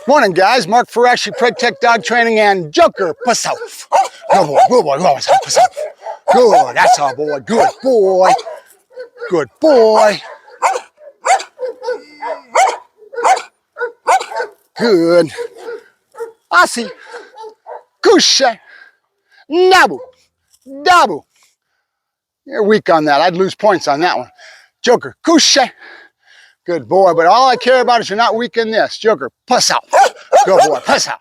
Morning, guys. Mark Ferrasci, Tech Dog Training, and Joker, puss out. Good boy, good boy, puss out. Good, that's our boy. Good boy. Good boy. Good. Asi. Kushe. Nabu. Dabu. You're weak on that. I'd lose points on that one. Joker, kushe. Good boy, but all I care about is you're not weak in this. Joker, puss out. Good boy, puss out.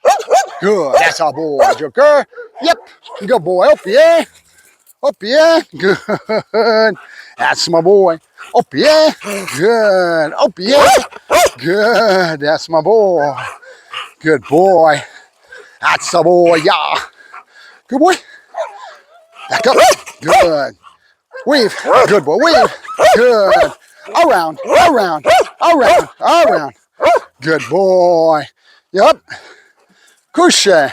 Good, that's our boy, Joker. Yep, good boy. Up, yeah. Up, yeah. Good. That's my boy. Up, yeah. Good. Up, yeah. Good. That's my boy. Good boy. That's the boy, yeah. Good boy. Back up. Good. Weave. Good boy. Weave. Good. Around. Around. Around. Around. Good boy. Yep. Kushe.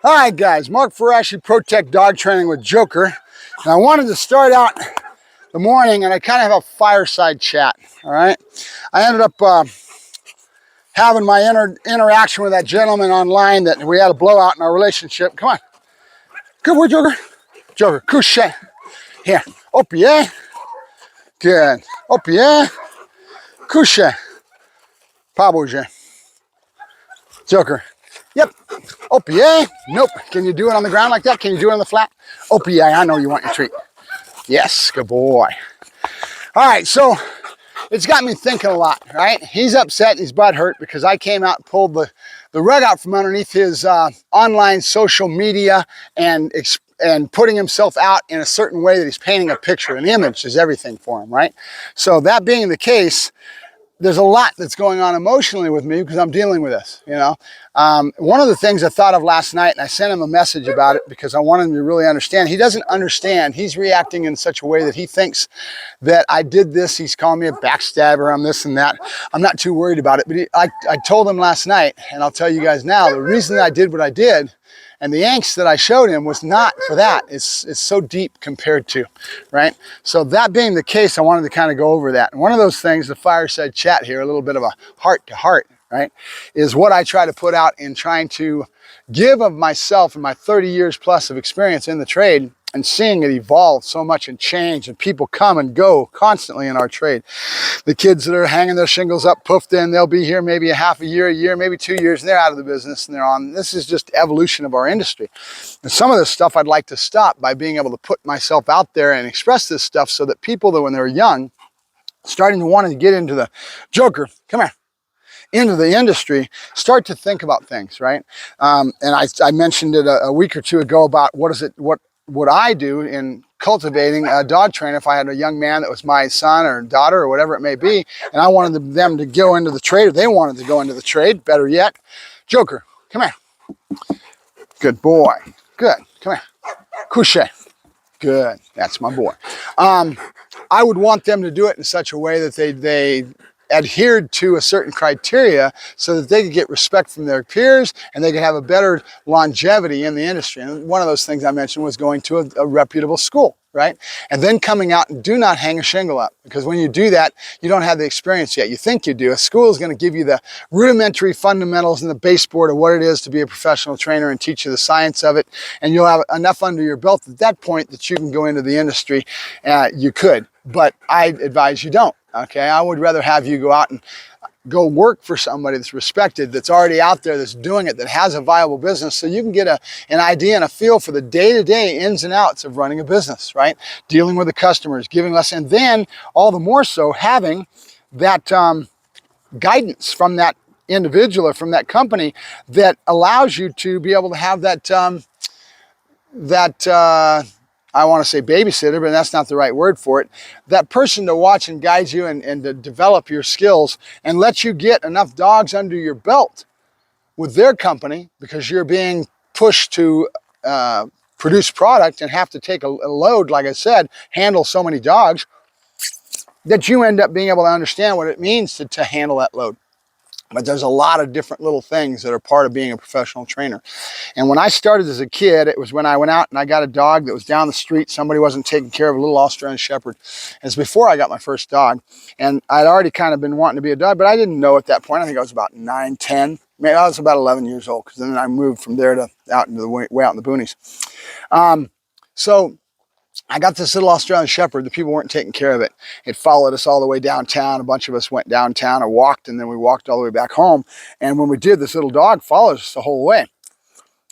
All right, guys. Mark Ferrasci, Tech Dog Training with Joker. And I wanted to start out the morning, and I kind of have a fireside chat. All right. I ended up having my interaction with that gentleman online that we had a blowout in our relationship. Come on. Good boy, Joker. Joker, kushe. Here. Up, yeah. Good. Up, yeah. Kushe. Paboje. Joker. Yep. Up, yeah. Nope. Can you do it on the ground like that? Can you do it on the flat? Up, yeah. I know you want your treat. Yes. Good boy. All right. So it's got me thinking a lot, right? He's upset. He's butthurt because I came out and pulled the rug out from underneath his online social media and putting himself out in a certain way that he's painting a picture. An image is everything for him, right? So that being the case, there's a lot that's going on emotionally with me because I'm dealing with this, you know. One of the things I thought of last night, and I sent him a message about it because I wanted him to really understand. He doesn't understand. He's reacting in such a way that he thinks that I did this. He's calling me a backstabber. I'm this and that. I'm not too worried about it. But I told him last night, and I'll tell you guys now, the reason that I did what I did and the angst that I showed him was not for that. It's so deep compared to, right? So that being the case, I wanted to kind of go over that. And one of those things, the fireside chat here, a little bit of a heart to heart, right, is what I try to put out in trying to give of myself and my 30 years plus of experience in the trade and seeing it evolve so much and change, and people come and go constantly in our trade. The kids that are hanging their shingles up, poofed in, they'll be here maybe a year, maybe 2 years, and they're out of the business and they're on. This is just evolution of our industry. And some of this stuff I'd like to stop by being able to put myself out there and express this stuff so that people that when they're young, starting to want to get into the Joker, come here, into the industry, start to think about things, right? And I mentioned it a week or two ago about what would I do in cultivating a dog trainer if I had a young man that was my son or daughter or whatever it may be, and I wanted them to go into the trade, or they wanted to go into the trade, better yet. Joker, come here. Good boy. Good. Come here. Kushe. Good. That's my boy. I would want them to do it in such a way that they adhered to a certain criteria so that they could get respect from their peers and they could have a better longevity in the industry. And one of those things I mentioned was going to a reputable school, right? And then coming out and do not hang a shingle up, because when you do that, you don't have the experience yet. You think you do. A school is going to give you the rudimentary fundamentals and the baseboard of what it is to be a professional trainer and teach you the science of it. And you'll have enough under your belt at that point that you can go into the industry. You could, but I advise you don't. Okay, I would rather have you go out and go work for somebody that's respected, that's already out there, that's doing it, that has a viable business, so you can get an idea and a feel for the day-to-day ins and outs of running a business, right? Dealing with the customers, giving lessons, and then all the more so having that guidance from that individual or from that company that allows you to be able to have that I want to say babysitter, but that's not the right word for it. That person to watch and guide you and to develop your skills and let you get enough dogs under your belt with their company, because you're being pushed to produce product and have to take a load, like I said, handle so many dogs, that you end up being able to understand what it means to handle that load. But there's a lot of different little things that are part of being a professional trainer. And when I started as a kid, it was when I went out and I got a dog that was down the street. Somebody wasn't taking care of a little Australian Shepherd. It's before I got my first dog. And I'd already kind of been wanting to be a dog, but I didn't know at that point. I think I was about 9, 10. Maybe I was about 11 years old, because then I moved from there to out into the way out in the boonies. So I got this little Australian Shepherd. The people weren't taking care of it. It followed us all the way downtown. A bunch of us went downtown or walked, and then we walked all the way back home. And when we did, this little dog followed us the whole way.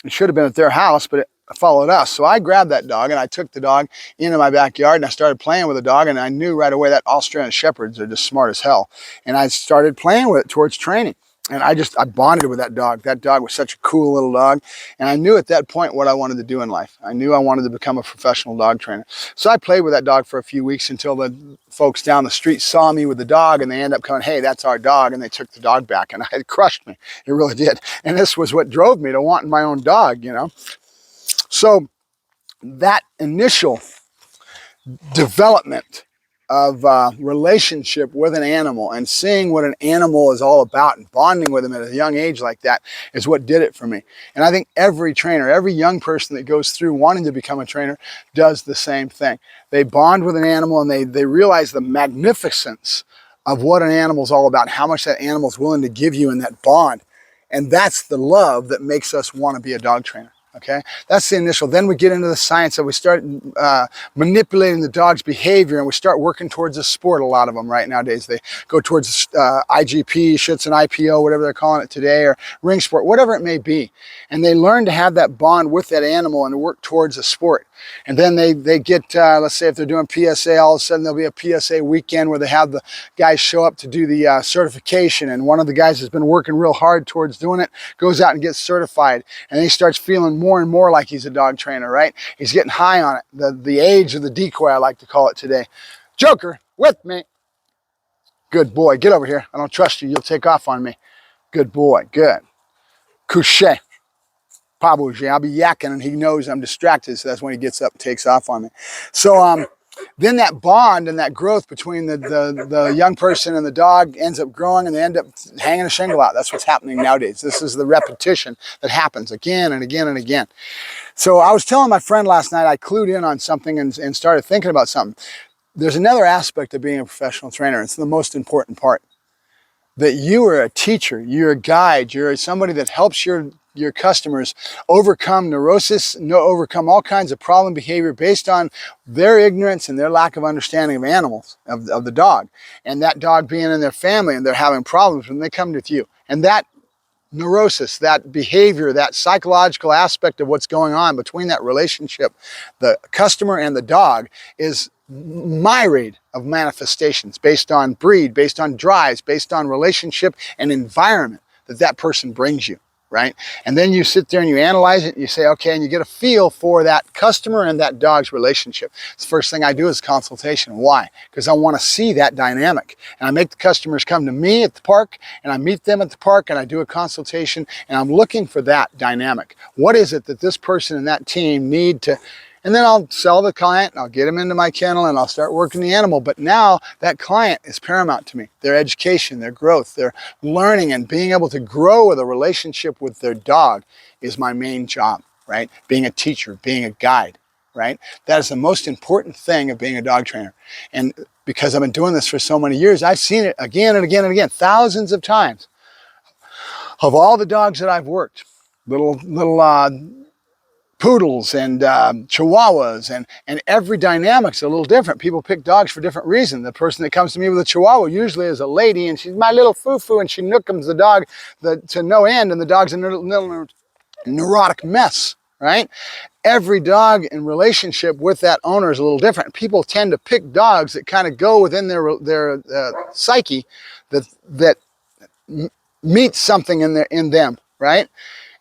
It should have been at their house, but it followed us. So I grabbed that dog and I took the dog into my backyard and I started playing with the dog, and I knew right away that Australian Shepherds are just smart as hell. And I started playing with it towards training. And I bonded with that dog. That dog was such a cool little dog. And I knew at that point what I wanted to do in life. I knew I wanted to become a professional dog trainer. So I played with that dog for a few weeks until the folks down the street saw me with the dog, and they ended up coming, hey, that's our dog. And they took the dog back, and it crushed me. It really did. And this was what drove me to wanting my own dog, you know. So that initial development of relationship with an animal and seeing what an animal is all about and bonding with them at a young age like that is what did it for me. And I think every trainer, every young person that goes through wanting to become a trainer does the same thing. They bond with an animal, and they realize the magnificence of what an animal is all about, how much that animal is willing to give you in that bond. And that's the love that makes us want to be a dog trainer. Okay, that's the initial. Then we get into the science, and we start manipulating the dog's behavior, and we start working towards a sport. A lot of them right nowadays, they go towards IGP, Schutz and IPO, whatever they're calling it today, or ring sport, whatever it may be. And they learn to have that bond with that animal and work towards a sport. And then they get, let's say if they're doing PSA, all of a sudden there'll be a PSA weekend where they have the guys show up to do the certification. And one of the guys has been working real hard towards doing it, goes out and gets certified. And he starts feeling more and more like he's a dog trainer, right? He's getting high on it. The age of the decoy, I like to call it today. Joker, with me. Good boy. Get over here. I don't trust you. You'll take off on me. Good boy. Good. Couché. Pabouche. I'll be yakking, and he knows I'm distracted, so that's when he gets up and takes off on me. So then that bond and that growth between the young person and the dog ends up growing, and they end up hanging a shingle out. That's what's happening nowadays. This is the repetition that happens again and again and again. So I was telling my friend last night, I clued in on something and started thinking about something. There's another aspect of being a professional trainer. It's the most important part. That you are a teacher, you're a guide, you're somebody that helps your customers overcome neurosis, overcome all kinds of problem behavior based on their ignorance and their lack of understanding of animals, of the dog. And that dog being in their family, and they're having problems when they come to you. And that neurosis, that behavior, that psychological aspect of what's going on between that relationship, the customer and the dog, is myriad of manifestations based on breed, based on drives, based on relationship and environment that person brings you, right? And then you sit there and you analyze it and you say, okay, and you get a feel for that customer and that dog's relationship. The first thing I do is consultation. Why? Because I want to see that dynamic. And I make the customers come to me at the park, and I meet them at the park, and I do a consultation, and I'm looking for that dynamic. What is it that this person and that team need to... And then I'll sell the client, and I'll get them into my kennel, and I'll start working the animal. But now that client is paramount to me. Their education, their growth, their learning, and being able to grow with a relationship with their dog is my main job, right? Being a teacher, being a guide, right? That is the most important thing of being a dog trainer. And because I've been doing this for so many years, I've seen it again and again and again, thousands of times. Of all the dogs that I've worked, little poodles and chihuahuas, and every dynamic's a little different. People pick dogs for different reasons. The person that comes to me with a chihuahua usually is a lady, and she's my little foo-foo, and she nookums the dog to no end, and the dog's a little neurotic mess, right? Every dog in relationship with that owner is a little different. People tend to pick dogs that kind of go within their psyche, that meets something in them, right?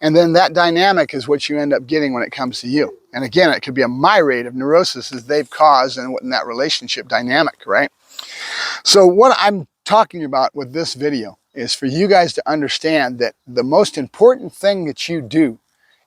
And then that dynamic is what you end up getting when it comes to you. And again, it could be a myriad of neuroses they've caused in that relationship dynamic, right? So what I'm talking about with this video is for you guys to understand that the most important thing that you do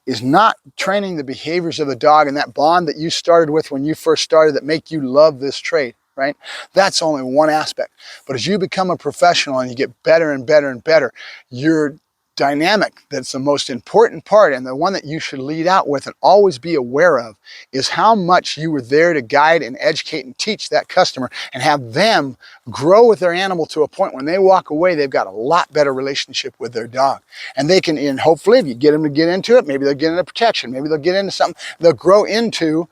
is not training the behaviors of the dog and that bond that you started with when you first started that make you love this trait, right? That's only one aspect. But as you become a professional and you get better and better and better, you're dynamic that's the most important part, and the one that you should lead out with and always be aware of, is how much you were there to guide and educate and teach that customer and have them grow with their animal to a point when they walk away, they've got a lot better relationship with their dog. And they can, and hopefully if you get them to get into it, maybe they'll get into protection, maybe they'll get into something, they'll grow into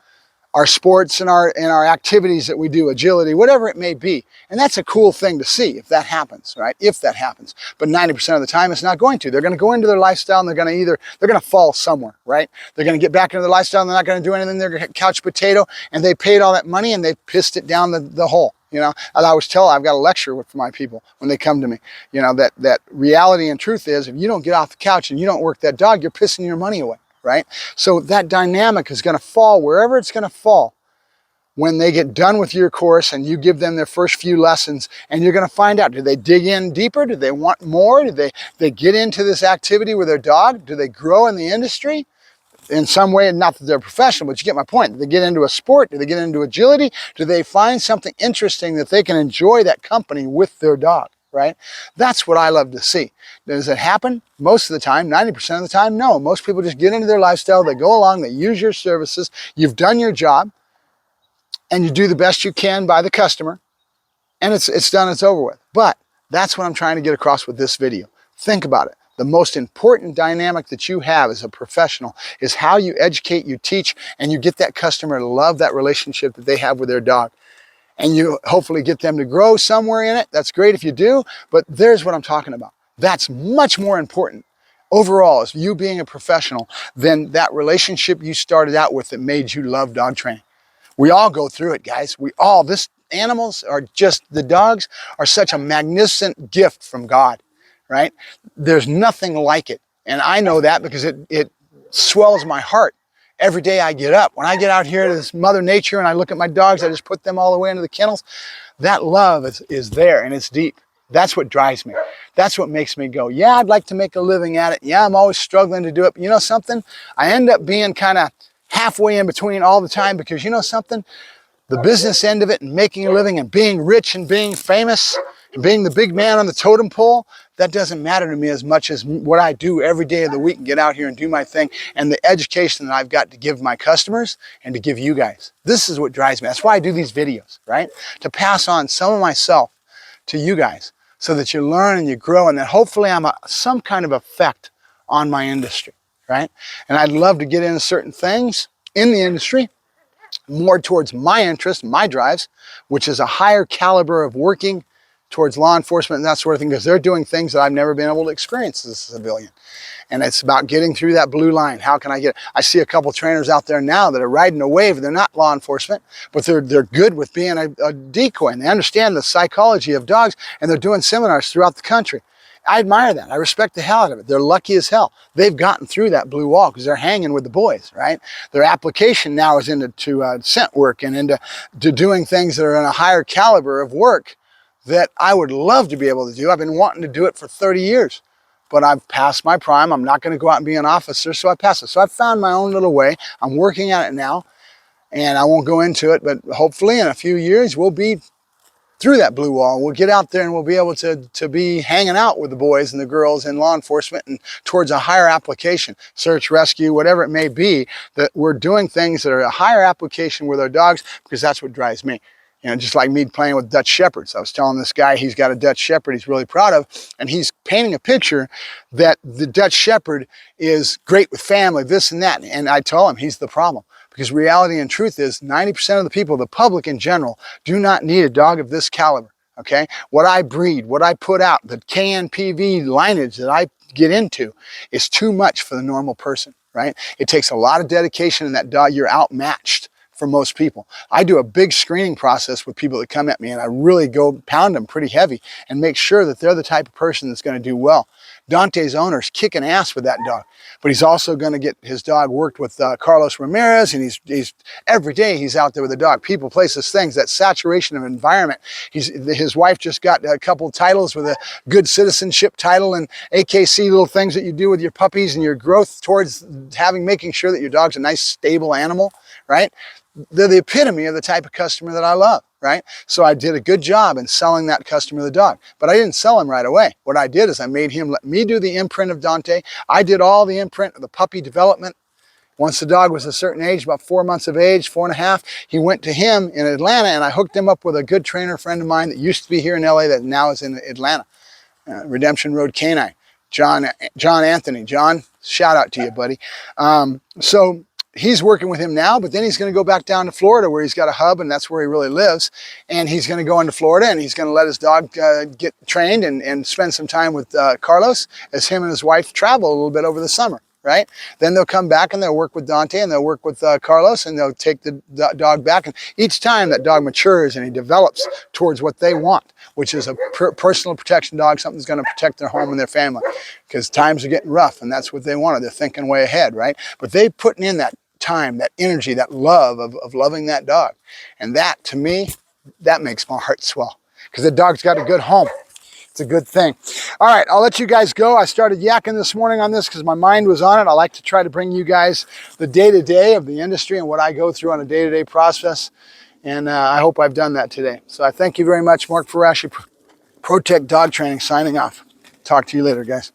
our sports and our activities that we do, agility, whatever it may be. And that's a cool thing to see if that happens, right? If that happens. But 90% of the time it's not going to. They're going to go into their lifestyle and they're going to fall somewhere, right? They're going to get back into their lifestyle and they're not going to do anything. They're going to couch potato, and they paid all that money and they pissed it down the hole. You know, as I always tell, I've got a lecture for my people when they come to me, you know, that reality and truth is, if you don't get off the couch and you don't work that dog, you're pissing your money away. Right? So that dynamic is going to fall wherever it's going to fall when they get done with your course and you give them their first few lessons, and you're going to find out, do they dig in deeper? Do they want more? Do they get into this activity with their dog? Do they grow in the industry in some way? Not that they're professional, but you get my point. Do they get into a sport? Do they get into agility? Do they find something interesting that they can enjoy that company with their dog? Right? That's what I love to see. Does it happen? Most of the time, 90% of the time, no. Most people just get into their lifestyle, they go along, they use your services, you've done your job, and you do the best you can by the customer, and it's done, it's over with. But that's what I'm trying to get across with this video. Think about it. The most important dynamic that you have as a professional is how you educate, you teach, and you get that customer to love that relationship that they have with their dog. And you hopefully get them to grow somewhere in it. That's great if you do, but there's what I'm talking about. That's much more important overall as you being a professional than that relationship you started out with that made you love dog training. We all go through it, guys. Animals are just, the dogs are such a magnificent gift from God, right? There's nothing like it. And I know that because it swells my heart. Every day I get up. When I get out here to this Mother Nature and I look at my dogs, I just put them all the way into the kennels. That love is there, and it's deep. That's what drives me. That's what makes me go, yeah, I'd like to make a living at it. Yeah, I'm always struggling to do it. But you know something? I end up being kind of halfway in between all the time, because you know something? The business end of it and making a living and being rich and being famous and being the big man on the totem pole, that doesn't matter to me as much as what I do every day of the week and get out here and do my thing, and the education that I've got to give my customers and to give you guys. This is what drives me. That's why I do these videos, right? To pass on some of myself to you guys so that you learn and you grow, and that hopefully I'm some kind of effect on my industry, right? And I'd love to get into certain things in the industry more towards my interest, my drives, which is a higher caliber of working towards law enforcement and that sort of thing, because they're doing things that I've never been able to experience as a civilian. And it's about getting through that blue line. How can I get it? I see a couple trainers out there now that are riding a wave. They're not law enforcement, but they're good with being a decoy, and they understand the psychology of dogs, and they're doing seminars throughout the country. I admire that. I respect the hell out of it. They're lucky as hell. They've gotten through that blue wall because they're hanging with the boys, right? Their application now is into scent work and into doing things that are in a higher caliber of work that I would love to be able to do. I've been wanting to do it for 30 years, but I've passed my prime. I'm not going to go out and be an officer, so I passed it. So I've found my own little way. I'm working at it now, and I won't go into it, but hopefully in a few years we'll be through that blue wall. We'll get out there and we'll be able to be hanging out with the boys and the girls in law enforcement and towards a higher application, search, rescue, whatever it may be, that we're doing things that are a higher application with our dogs, because that's what drives me. You know, just like me playing with Dutch Shepherds. I was telling this guy he's got a Dutch Shepherd he's really proud of, and he's painting a picture that the Dutch Shepherd is great with family, this and that. And I told him he's the problem. Because reality and truth is 90% of the people, the public in general, do not need a dog of this caliber, okay? What I breed, what I put out, the KNPV lineage that I get into is too much for the normal person, right? It takes a lot of dedication in that dog. You're outmatched for most people. I do a big screening process with people that come at me, and I really go pound them pretty heavy and make sure that they're the type of person that's going to do well. Dante's owner's kicking ass with that dog, but he's also going to get his dog worked with Carlos Ramirez, and he's every day he's out there with the dog. People, places, things, that saturation of environment. His wife just got a couple titles with a good citizenship title and AKC, little things that you do with your puppies and your growth towards making sure that your dog's a nice, stable animal, right? They're the epitome of the type of customer that I love. right? So I did a good job in selling that customer the dog, but I didn't sell him right away. What I did is I made him let me do the imprint of Dante. I did all the imprint of the puppy development. Once the dog was a certain age, about 4 months of age, 4.5, he went to him in Atlanta, and I hooked him up with a good trainer friend of mine that used to be here in LA that now is in Atlanta, Redemption Road Canine, John Anthony. John, shout out to you, buddy. So he's working with him now, but then he's going to go back down to Florida where he's got a hub, and that's where he really lives. And he's going to go into Florida, and he's going to let his dog get trained and spend some time with Carlos as him and his wife travel a little bit over the summer. Right? Then they'll come back and they'll work with Dante and they'll work with Carlos, and they'll take the dog back. And each time that dog matures and he develops towards what they want, which is a personal protection dog, something that's going to protect their home and their family, because times are getting rough and that's what they wanted. They're thinking way ahead, right? But they putting in that time, that energy, that love of loving that dog. And that, to me, that makes my heart swell, because the dog's got a good home. It's a good thing. All right, I'll let you guys go. I started yakking this morning on this because my mind was on it. I like to try to bring you guys the day-to-day of the industry and what I go through on a day-to-day process. And I hope I've done that today. So I thank you very much. Mark Ferrasci, ProTech Dog Training, signing off. Talk to you later, guys.